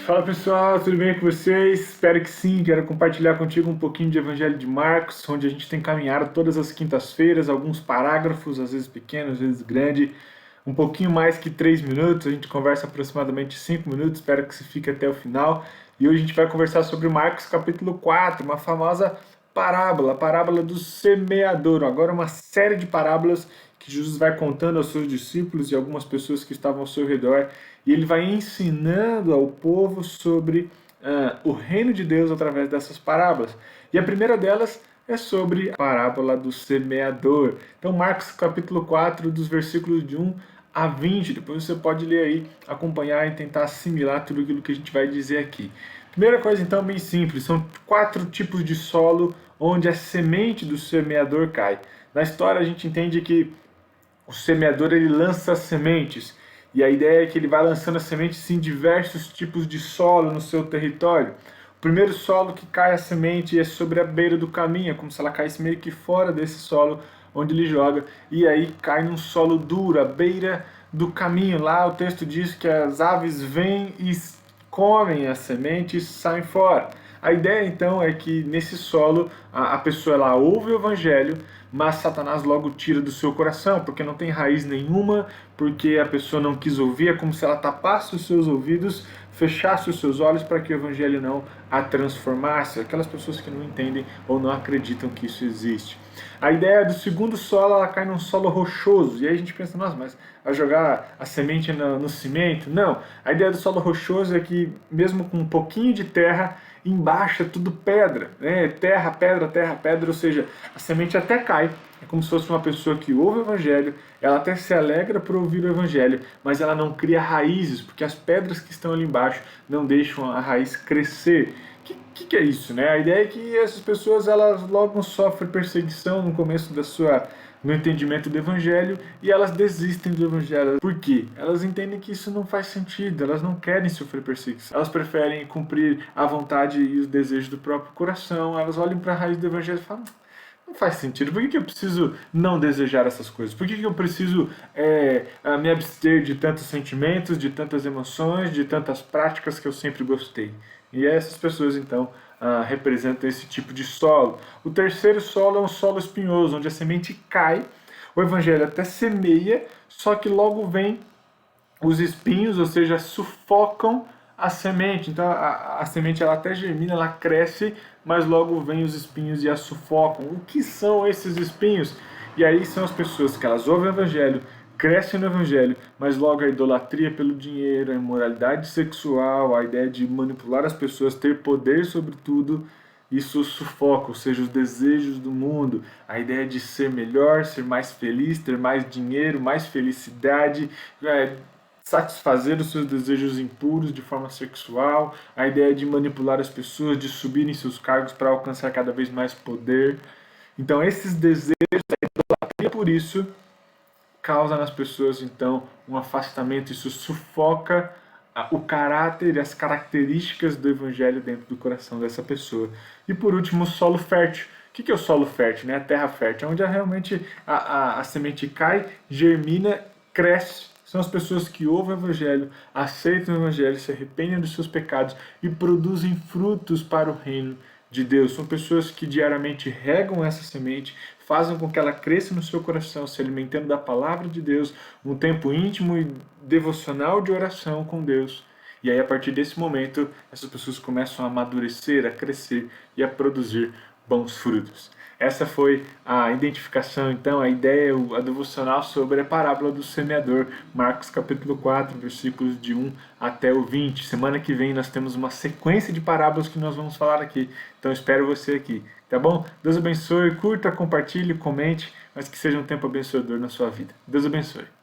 Fala pessoal, tudo bem com vocês? Espero que sim. Quero compartilhar contigo um pouquinho de Evangelho de Marcos, onde a gente tem caminhado todas as quintas-feiras, alguns parágrafos, às vezes pequenos, às vezes grandes, um pouquinho mais que 3 minutos. A gente conversa aproximadamente 5 minutos, espero que você fique até o final. E hoje a gente vai conversar sobre Marcos capítulo 4, uma famosa parábola, a parábola do semeador. Agora uma série de parábolas que Jesus vai contando aos seus discípulos e algumas pessoas que estavam ao seu redor, e ele vai ensinando ao povo sobre o reino de Deus através dessas parábolas. E a primeira delas é sobre a parábola do semeador. Então, Marcos capítulo 4, dos versículos de 1 a 20, depois você pode ler aí, acompanhar e tentar assimilar tudo aquilo que a gente vai dizer aqui. Primeira coisa, então, bem simples, são 4 tipos de solo onde a semente do semeador cai. Na história a gente entende que o semeador ele lança as sementes, e a ideia é que ele vai lançando as sementes em diversos tipos de solo no seu território. O primeiro solo que cai a semente é sobre a beira do caminho, é como se ela caísse meio que fora desse solo onde ele joga, e aí cai num solo duro, à beira do caminho. Lá o texto diz que as aves vêm e comem as sementes e saem fora. A ideia então é que nesse solo a pessoa ela ouve o evangelho, mas Satanás logo tira do seu coração, porque não tem raiz nenhuma, porque a pessoa não quis ouvir, é como se ela tapasse os seus ouvidos, fechasse os seus olhos para que o evangelho não a transformasse. Aquelas pessoas que não entendem ou não acreditam que isso existe. A ideia do segundo solo, ela cai num solo rochoso, e aí a gente pensa, nossa, mas vai jogar a semente no cimento? Não, a ideia do solo rochoso é que mesmo com um pouquinho de terra, embaixo é tudo pedra, né? Terra, pedra, ou seja, a semente até cai, é como se fosse uma pessoa que ouve o evangelho, ela até se alegra por ouvir o evangelho, mas ela não cria raízes, porque as pedras que estão ali embaixo não deixam a raiz crescer. Que é isso, né? A ideia é que essas pessoas elas logo sofrem perseguição no começo no entendimento do evangelho, e elas desistem do evangelho. Por quê? Elas entendem que isso não faz sentido, elas não querem sofrer perseguição. Elas preferem cumprir a vontade e os desejos do próprio coração. Elas olham para a raiz do evangelho e falam: não faz sentido. Por que eu preciso não desejar essas coisas? Por que eu preciso me abster de tantos sentimentos, de tantas emoções, de tantas práticas que eu sempre gostei? E essas pessoas, então, representam esse tipo de solo. O terceiro solo é um solo espinhoso, onde a semente cai, o evangelho até semeia, só que logo vem os espinhos, ou seja, sufocam a semente. Então a semente ela até germina, ela cresce, mas logo vem os espinhos e a sufocam. O que são esses espinhos? E aí são as pessoas que elas ouvem o evangelho, crescem no evangelho, mas logo a idolatria pelo dinheiro, a imoralidade sexual, a ideia de manipular as pessoas, ter poder sobre tudo, isso sufoca, ou seja, os desejos do mundo, a ideia de ser melhor, ser mais feliz, ter mais dinheiro, mais felicidade, satisfazer os seus desejos impuros de forma sexual, a ideia de manipular as pessoas, de subir em seus cargos para alcançar cada vez mais poder. Então esses desejos, e por isso causa nas pessoas então um afastamento, isso sufoca o caráter e as características do evangelho dentro do coração dessa pessoa. E por último, o solo fértil. O que é o solo fértil? Né? A terra fértil, onde realmente a semente cai, germina, cresce. São as pessoas que ouvem o evangelho, aceitam o evangelho, se arrependem dos seus pecados e produzem frutos para o reino de Deus. São pessoas que diariamente regam essa semente, fazem com que ela cresça no seu coração, se alimentando da palavra de Deus, um tempo íntimo e devocional de oração com Deus. E aí, a partir desse momento, essas pessoas começam a amadurecer, a crescer e a produzir bons frutos. Essa foi a identificação, então, a ideia, a devocional sobre a parábola do semeador, Marcos capítulo 4, versículos de 1 até o 20. Semana que vem nós temos uma sequência de parábolas que nós vamos falar aqui, então espero você aqui, tá bom? Deus abençoe, curta, compartilhe, comente, mas que seja um tempo abençoador na sua vida. Deus abençoe.